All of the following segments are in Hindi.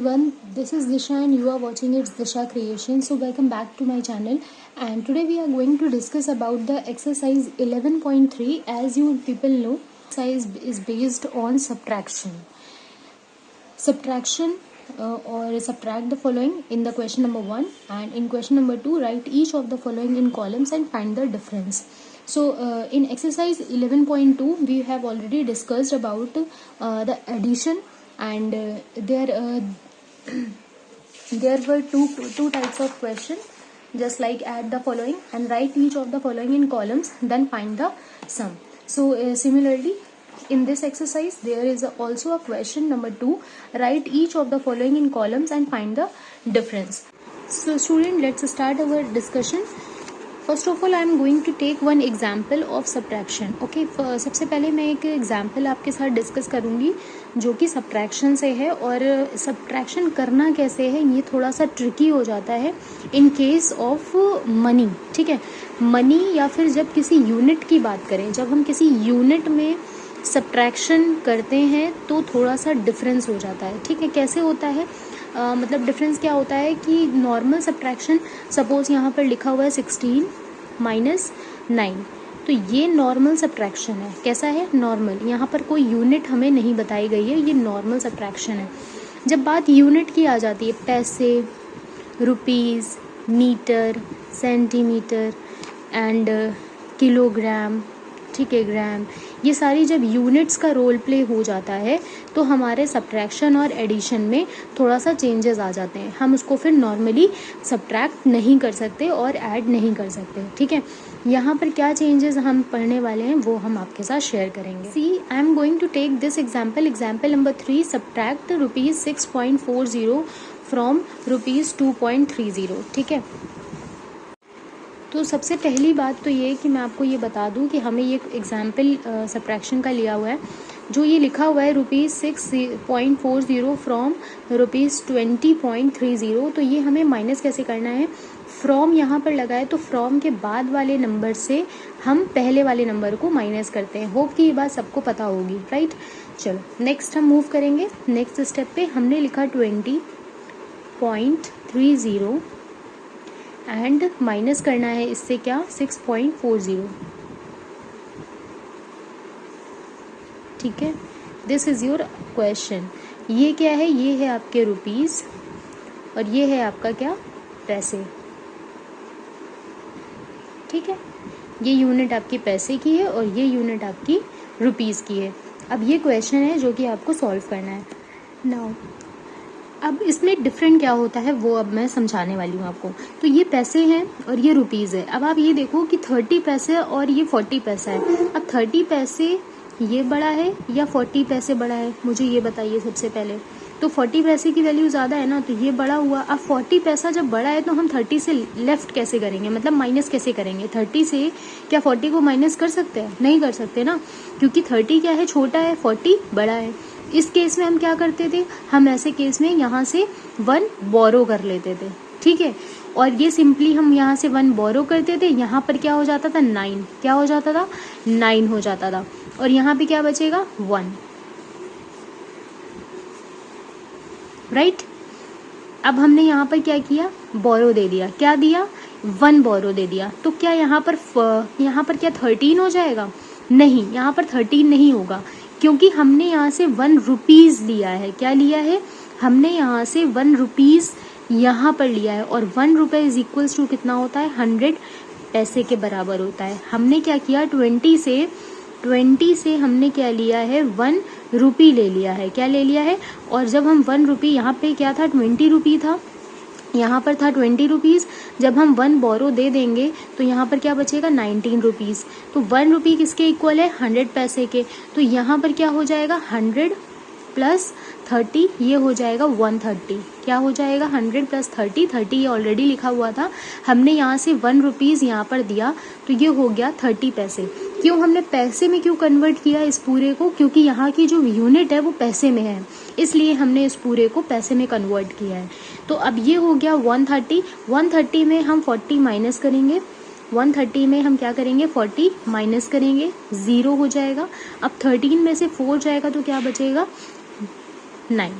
everyone, this is Disha and you are watching It's Disha Creation. So welcome back to my channel, and today we are going to discuss about the exercise 11.3. As you people know, exercise is based on subtraction. Or subtract the following in the question number 1, and in question number 2 write each of the following in columns and find the difference. So in exercise 11.2 we have already discussed about the addition, and there were two types of question, just like add the following and write each of the following in columns, then find the sum. So similarly, in this exercise there is also a question number 2, write each of the following in columns and find the difference. So student, let's start our discussion. First of all I am going to take one example of subtraction. Okay, सबसे पहले मैं एक एग्जाम्पल आपके साथ डिस्कस करूंगी जो कि सब्ट्रैक्शन से है, और सब्ट्रैक्शन करना कैसे है ये थोड़ा सा ट्रिकी हो जाता है इन केस ऑफ मनी. ठीक है, मनी या फिर जब किसी यूनिट की बात करें, जब हम किसी यूनिट में सब्ट्रैक्शन करते हैं तो थोड़ा सा डिफरेंस हो जाता है. ठीक है, कैसे होता है, मतलब डिफरेंस क्या होता है कि नॉर्मल सब्ट्रैक्शन, सपोज यहाँ पर लिखा हुआ है 16 माइनस 9, तो ये नॉर्मल सब्ट्रैक्शन है. कैसा है, नॉर्मल. यहाँ पर कोई यूनिट हमें नहीं बताई गई है, ये नॉर्मल सब्ट्रैक्शन है. जब बात यूनिट की आ जाती है, पैसे, rupees, metre, centimetre and kilogram, ठीक है, ग्राम, ये सारी जब यूनिट्स का रोल प्ले हो जाता है तो हमारे सब्ट्रैक्शन और एडिशन में थोड़ा सा चेंजेस आ जाते हैं. हम उसको फिर नॉर्मली सब्ट्रैक्ट नहीं कर सकते और ऐड नहीं कर सकते. ठीक है, यहाँ पर क्या चेंजेस हम पढ़ने वाले हैं वो हम आपके साथ शेयर करेंगे. See, I am going to take this example number 3, subtract ₹6.40 from ₹2.30. ठीक है, तो सबसे पहली बात तो ये कि मैं आपको ये बता दूं कि हमें ये एग्जाम्पल सब्ट्रैक्शन का लिया हुआ है. जो ये लिखा हुआ है ₹6.40 फ्रॉम ₹20.30, तो ये हमें माइनस कैसे करना है. फ्रॉम यहाँ पर लगाए तो फ्रॉम के बाद वाले नंबर से हम पहले वाले नंबर को माइनस करते हैं. होप कि ये बात सबको पता होगी, राइट. चलो नेक्स्ट हम मूव करेंगे. नेक्स्ट स्टेप पे हमने लिखा 20.30 एंड माइनस करना है इससे क्या, 6.40. ठीक है, दिस इज योर क्वेश्चन. ये क्या है, ये है आपके रुपीस और ये है आपका क्या, पैसे. ठीक है, ये यूनिट आपकी पैसे की है और ये यूनिट आपकी रुपीस की है. अब ये क्वेश्चन है जो कि आपको सॉल्व करना है. नाउ अब इसमें डिफरेंट क्या होता है वो अब मैं समझाने वाली हूँ आपको. तो ये पैसे हैं और ये रुपीज़ है. अब आप ये देखो कि 30 पैसे और ये 40 पैसा है. अब 30 पैसे ये बड़ा है या 40 पैसे बड़ा है, मुझे ये बताइए सबसे पहले. तो 40 पैसे की वैल्यू ज़्यादा है ना, तो ये बड़ा हुआ. अब 40 पैसा जब बड़ा है तो हम 30 से लेफ्ट कैसे करेंगे, मतलब माइनस कैसे करेंगे. 30 से क्या 40 को माइनस कर सकते हैं, नहीं कर सकते ना, क्योंकि 30 क्या है, छोटा है, 40 बड़ा है. इस केस में हम क्या करते थे, हम ऐसे केस में यहाँ से 1 बोरो कर लेते थे. ठीक है, और ये सिंपली हम यहाँ से 1 बोरो करते थे. यहाँ पर क्या हो जाता था, 9. क्या हो जाता था, 9 हो जाता था. और यहाँ पे क्या बचेगा, 1. राइट. अब हमने यहाँ पर क्या किया, बोरो दे दिया. क्या दिया, 1 बोरो दे दिया. तो क्या यहाँ पर क्या 13 हो जाएगा, नहीं, यहाँ पर 13 नहीं होगा, क्योंकि हमने यहाँ से 1 रुपीज़ लिया है. क्या लिया है, हमने यहाँ से 1 रुपीज़ यहाँ पर लिया है, और 1 रुपये इज इक्वल्स टू कितना होता है, 100 पैसे के बराबर होता है. हमने क्या किया, 20 से हमने क्या लिया है, 1 रुपी ले लिया है. क्या ले लिया है, और जब हम 1 रुपी, यहाँ पे क्या था, 20 रुपी था, यहाँ पर था 20 रुपीज़. जब हम 1 बोरो दे देंगे तो यहाँ पर क्या बचेगा, 19 रुपीज़. तो 1 रुपी किसके इक्वल है, 100 पैसे के. तो यहाँ पर क्या हो जाएगा, 100 प्लस 30, ये हो जाएगा 130. क्या हो जाएगा, 100 प्लस 30 ये ऑलरेडी लिखा हुआ था. हमने यहाँ से 1 रुपीज़ यहाँ पर दिया तो ये हो गया 30 पैसे. क्यों हमने पैसे में क्यों कन्वर्ट किया इस पूरे को, क्योंकि यहाँ की जो यूनिट है वो पैसे में है, इसलिए हमने इस पूरे को पैसे में कन्वर्ट किया है. तो अब ये हो गया 130. 130 में हम 40 माइनस करेंगे, 130 में हम क्या करेंगे, 40 माइनस करेंगे, 0 हो जाएगा. अब 13 में से 4 जाएगा तो क्या बचेगा, 9.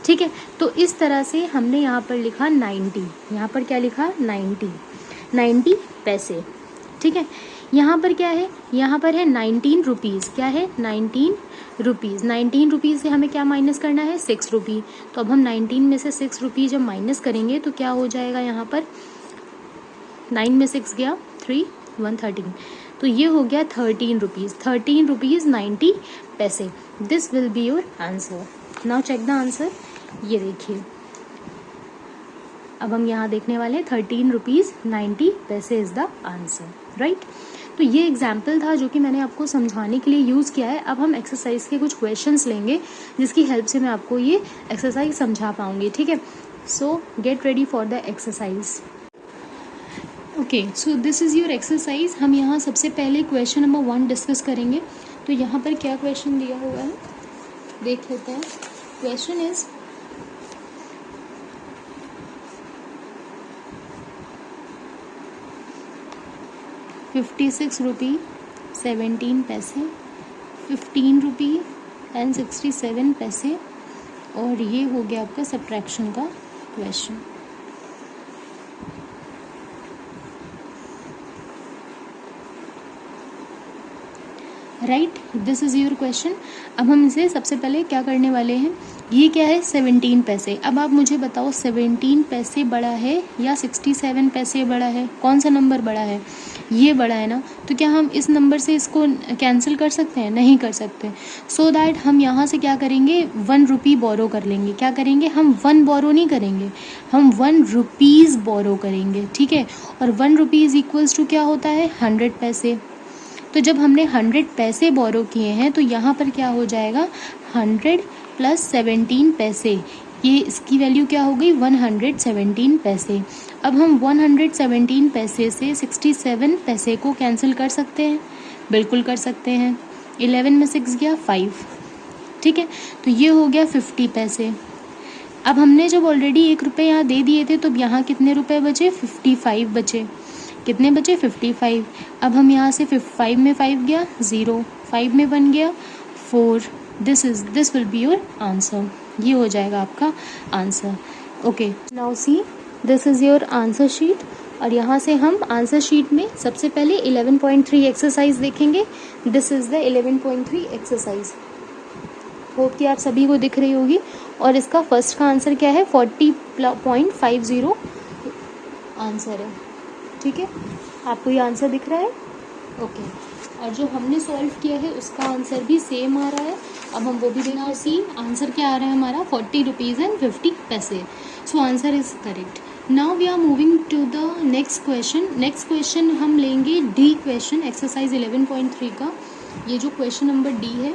ठीक है। तो इस तरह से हमने यहाँ पर लिखा 90, यहाँ पर क्या लिखा 90 पैसे, ठीक है। यहाँ पर क्या है, यहाँ पर है 19 रुपीज़, क्या है 19 रुपीज़। 19 रुपीज़ से हमें क्या माइनस करना है 6 रुपये। तो अब हम 19 में से 6 रुपये जब माइनस करेंगे तो क्या हो जाएगा, यहाँ पर 9 में 6 गया 3 1 13, तो ये हो गया 13 रुपीज़, 13 रुपीज़ 90 पैसे। This will be your answer. Now check the answer. ये देखिए, अब हम यहाँ देखने वाले हैं 13 रुपीज़ 90 पैसे इज़ द आंसर, राइट। तो ये एग्जाम्पल था जो कि मैंने आपको समझाने के लिए यूज़ किया है। अब हम एक्सरसाइज के कुछ क्वेश्चंस लेंगे जिसकी हेल्प से मैं आपको ये एक्सरसाइज समझा पाऊंगी, ठीक है। सो get ready for the exercise. Okay, so this is your exercise. हम यहाँ सबसे पहले क्वेश्चन नंबर 1 डिस्कस करेंगे। तो यहाँ पर क्या क्वेश्चन दिया हुआ है देख लेते हैं। क्वेश्चन इज 56 रुपये 17 पैसे, 15 रुपये एंड 67 पैसे, और ये हो गया आपका सब्ट्रैक्शन का question. Right, this is your question. अब हम इसे सबसे पहले क्या करने वाले हैं, ये क्या है 17 पैसे। अब आप मुझे बताओ 17 पैसे बड़ा है या 67 पैसे बड़ा है, कौन सा नंबर बड़ा है, ये बड़ा है ना। तो क्या हम इस नंबर से इसको कैंसिल कर सकते हैं, नहीं कर सकते। सो दैट हम यहाँ से क्या करेंगे 1 रुपी बोरो कर लेंगे। क्या करेंगे, हम 1 बोरो नहीं करेंगे, हम 1 रुपीज़ बोरो करेंगे, ठीक है। और 1 रुपीज़ इक्वल्स टू क्या होता है 100 पैसे। तो जब हमने 100 पैसे बोरो किए हैं तो यहाँ पर क्या हो जाएगा 100 प्लस 17 पैसे, ये इसकी वैल्यू क्या हो गई 117 पैसे। अब हम 117 पैसे से 67 पैसे को कैंसिल कर सकते हैं, बिल्कुल कर सकते हैं। 11 में 6 गया 5, ठीक है। तो ये हो गया 50 पैसे। अब हमने जब ऑलरेडी 1 रुपये यहाँ दे दिए थे तो यहाँ कितने रुपए बचे 55 बचे, कितने बचे 55। अब हम यहाँ से 5 में 5 गया 0, 5 में 1 गया 4। This will be your answer, ये हो जाएगा आपका answer. Okay, now see this is your answer sheet. और यहाँ से हम आंसर शीट में सबसे पहले 11.3 एक्सरसाइज देखेंगे। This is the 11.3 exercise, hope कि आप सभी को दिख रही होगी। और इसका फर्स्ट का आंसर क्या है 40.50 आंसर है, ठीक है। आपको ये आंसर दिख रहा है, ओके। और जो हमने सॉल्व किया है उसका आंसर भी सेम आ रहा है। अब हम वो भी देखना सी आंसर क्या आ रहा है हमारा 40 रुपीज़ एंड 50 पैसे। So answer is correct. Now we are moving to the next question. Next question हम लेंगे डी क्वेश्चन, एक्सरसाइज 11.3 का। ये जो क्वेश्चन नंबर डी है,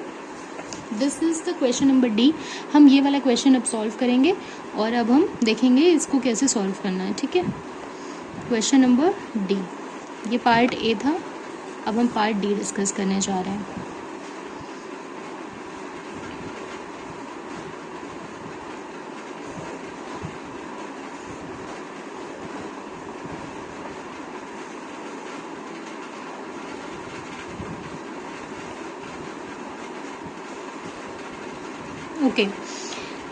this is the question number D. हम ये वाला क्वेश्चन अब सॉल्व करेंगे और अब हम देखेंगे इसको कैसे सॉल्व करना है, ठीक है। क्वेश्चन नंबर डी, ये पार्ट ए था, अब हम पार्ट डी डिस्कस करने जा रहे हैं। Okay,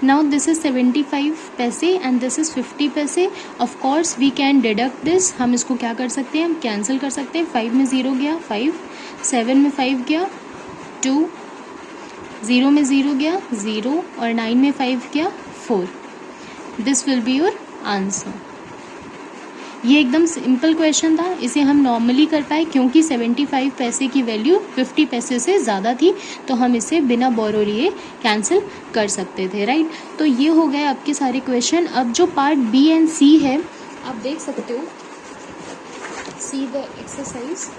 now this is 75 पैसे and this is 50 पैसे. Of course we can deduct this. हम इसको क्या कर सकते हैं, हम कैंसिल कर सकते हैं. 5 में 0 गया 5, 7 में 5 गया 2, 0 में 0 गया 0 और 9 में 5 गया 4. This will be your answer. ये एकदम सिंपल क्वेश्चन था, इसे हम नॉर्मली कर पाए क्योंकि 75 पैसे की वैल्यू 50 पैसे से ज़्यादा थी, तो हम इसे बिना बोरो लिए कैंसिल कर सकते थे, राइट। तो ये हो गए आपके सारे क्वेश्चन। अब जो पार्ट बी एंड सी है आप देख सकते हो, see the exercise.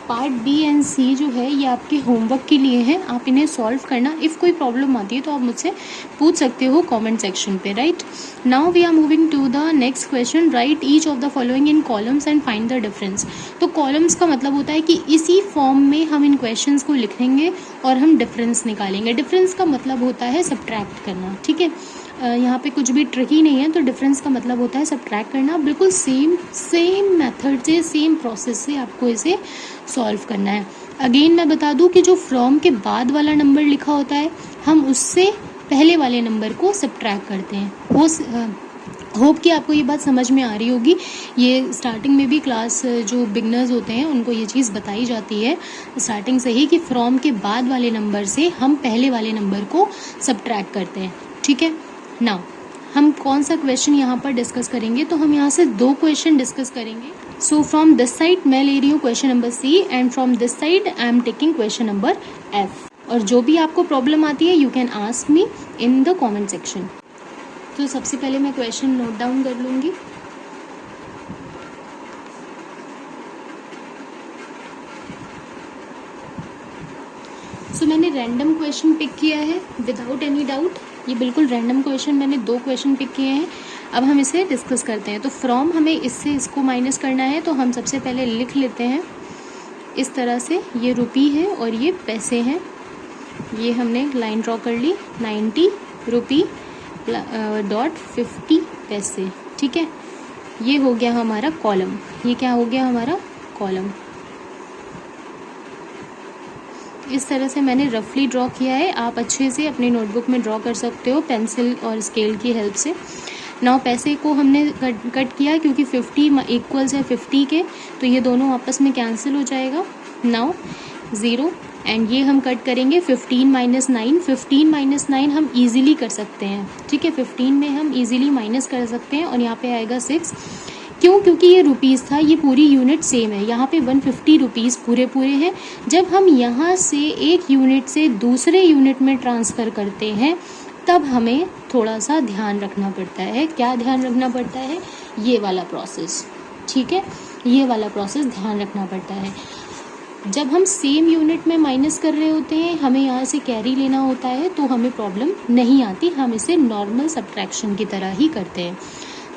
Part B and C जो है ये आपके होमवर्क के लिए है, आप इन्हें सॉल्व करना। इफ़ कोई प्रॉब्लम आती है तो आप मुझसे पूछ सकते हो कमेंट सेक्शन पे, right. Now we are moving to the next question. Right each of the following in columns and find the difference. तो कॉलम्स का मतलब होता है कि इसी फॉर्म में हम इन क्वेश्चंस को लिखेंगे और हम डिफरेंस निकालेंगे। डिफरेंस का मतलब होता है सब्ट्रैक्ट करना, ठीक है। यहाँ पे कुछ भी ट्रिकी नहीं है, तो डिफरेंस का मतलब होता है सब्ट्रैक्ट करना। बिल्कुल सेम मेथड से, सेम प्रोसेस से आपको इसे सॉल्व करना है। अगेन मैं बता दूं कि जो फ्रॉम के बाद वाला नंबर लिखा होता है हम उससे पहले वाले नंबर को सब्ट्रैक्ट करते हैं। होप कि आपको ये बात समझ में आ रही होगी। ये स्टार्टिंग में भी क्लास जो बिगनर्स होते हैं उनको ये चीज़ बताई जाती है स्टार्टिंग से ही कि फ्रॉम के बाद वाले नंबर से हम पहले वाले नंबर को सब्ट्रैक्ट करते हैं। ठीक है, नाउ हम कौन सा क्वेश्चन यहाँ पर डिस्कस करेंगे, तो हम यहाँ से 2 क्वेश्चन डिस्कस करेंगे। सो फ्रॉम दिस साइड मैं ले रही हूँ question number C and from this side I am taking question number F. और जो भी आपको प्रॉब्लम आती है you can ask me in the comment section. तो सबसे पहले मैं क्वेश्चन नोट डाउन कर लूँगी। सो मैंने रैंडम क्वेश्चन पिक किया है विदाउट एनी डाउट। ये बिल्कुल रैंडम क्वेश्चन, मैंने 2 क्वेश्चन पिक किए हैं। अब हम इसे डिस्कस करते हैं। तो फ्रॉम हमें इससे इसको माइनस करना है, तो हम सबसे पहले लिख लेते हैं इस तरह से, ये रुपी है और ये पैसे हैं। ये हमने लाइन ड्रॉ कर ली, 90 रुपी डॉट 50 पैसे। ठीक है, ये हो गया हमारा कॉलम। ये क्या हो गया हमारा कॉलम। इस तरह से मैंने रफली ड्रॉ किया है। आप अच्छे से अपनी नोटबुक में ड्रॉ कर सकते हो पेंसिल और स्केल की हेल्प से। नाउ पैसे को हमने कट किया क्योंकि 50 इक्वल्स है 50 के, तो ये दोनों आपस में कैंसिल हो जाएगा। नाउ 0 एंड ये हम कट करेंगे 15 माइनस 9। 15 माइनस 9 हम इजीली कर सकते हैं। ठीक है, 15 में हम इजीली माइनस कर सकते हैं और यहाँ पे आएगा 6। क्यों? क्योंकि ये रुपीज़ था, ये पूरी यूनिट सेम है। यहाँ पे 150 रुपीज़ पूरे हैं। जब हम यहाँ से एक यूनिट से दूसरे यूनिट में ट्रांसफ़र करते हैं तब हमें थोड़ा सा ध्यान रखना पड़ता है। क्या ध्यान रखना पड़ता है? ये वाला प्रोसेस। ठीक है, ये वाला प्रोसेस ध्यान रखना पड़ता है। जब हम सेम यूनिट में माइनस कर रहे होते हैं, हमें यहाँ से कैरी लेना होता है, तो हमें प्रॉब्लम नहीं आती। हम इसे नॉर्मल सब्ट्रैक्शन की तरह ही करते हैं।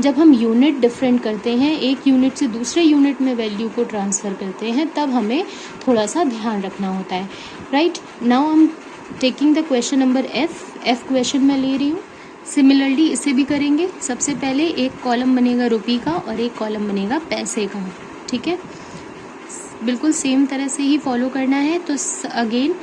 जब हम यूनिट डिफरेंट करते हैं, एक यूनिट से दूसरे यूनिट में वैल्यू को ट्रांसफ़र करते हैं, तब हमें थोड़ा सा ध्यान रखना होता है। Right, now I am taking the question number F question मैं ले रही हूँ। सिमिलरली इसे भी करेंगे। सबसे पहले एक कॉलम बनेगा रुपये का और एक कॉलम बनेगा पैसे का। ठीक है, बिल्कुल सेम तरह से ही फॉलो करना है। तो अगेन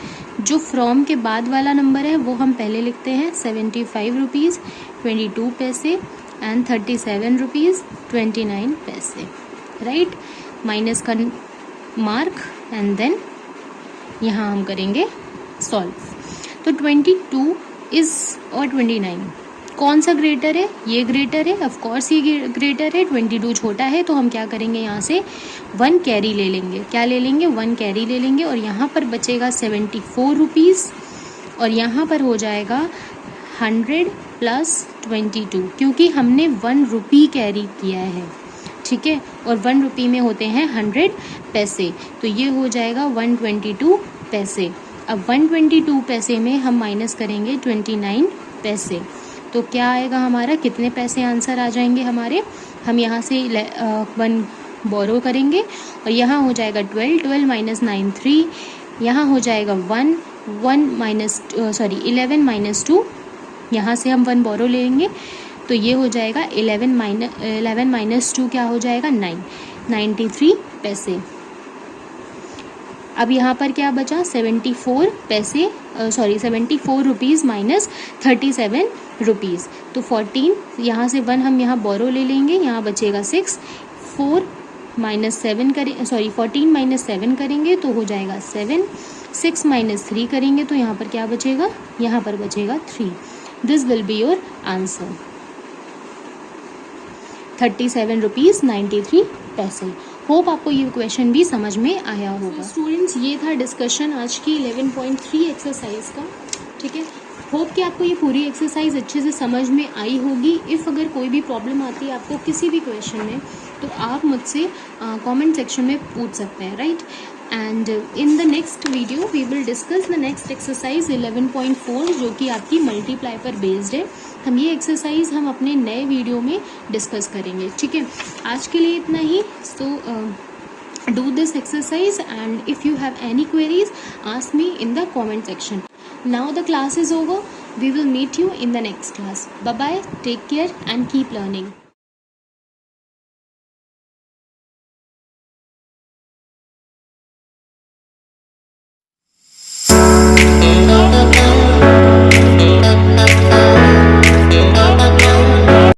जो फ्रॉम के बाद वाला नंबर है वो हम पहले लिखते हैं 75 रुपीज़ 22 पैसे एंड 37 रुपीज़ 29 पैसे। राइट, माइनस का मार्क एंड देन यहाँ हम करेंगे सॉल्व। तो 22 इज़ और 29 कौन सा ग्रेटर है? ये ग्रेटर है, ऑफ कोर्स ये ग्रेटर है। 22 छोटा है, तो हम क्या करेंगे, यहाँ से 1 कैरी ले लेंगे। क्या ले लेंगे? 1 कैरी ले लेंगे और यहाँ पर बचेगा 74 रुपीज़ और यहाँ पर हो जाएगा 100 प्लस 22, क्योंकि हमने 1 रुपी कैरी किया है। ठीक है, और 1 रुपी में होते हैं 100 पैसे, तो ये हो जाएगा 122 पैसे। अब 122 पैसे में हम माइनस करेंगे 29 पैसे, तो क्या आएगा हमारा, कितने पैसे आंसर आ जाएंगे हमारे। हम यहाँ से 1 बोरो करेंगे और यहाँ हो जाएगा 12 माइनस 9 3, यहाँ हो जाएगा 11 माइनस 2, यहाँ से हम 1 बोरो लेंगे तो ये हो जाएगा 11 माइनस 2 क्या हो जाएगा 9, 93 पैसे। अब यहाँ पर क्या बचा, 74 रुपीज़ माइनस 37 रुपीज़, तो 14, यहाँ से 1 हम यहाँ बोरो ले लेंगे, यहाँ बचेगा 6, 14 माइनस 7 करेंगे तो हो जाएगा 7, 6 माइनस 3 करेंगे तो यहाँ पर क्या बचेगा, यहाँ पर बचेगा 3। This will be your answer, 37 rupees 93 पैसे। होप आपको ये क्वेश्चन भी समझ में आया होगा। स्टूडेंट्स, ये था डिस्कशन आज की 11.3 एक्सरसाइज का। ठीक है, होप कि आपको ये पूरी एक्सरसाइज अच्छे से समझ में आई होगी। इफ़ अगर कोई भी प्रॉब्लम आती है आपको किसी भी क्वेश्चन में, तो आप मुझसे कमेंट सेक्शन में पूछ सकते हैं। Right, and in the next video we will discuss the next exercise 11.4 जो कि आपकी मल्टीप्लाई पर बेस्ड है। हम ये एक्सरसाइज हम अपने नए वीडियो में डिस्कस करेंगे। ठीक है, आज के लिए इतना ही। सो do this exercise, and if you have any queries, ask me in the comment section. Now the class is over. We will meet you in the next class. Bye bye, take care and keep learning.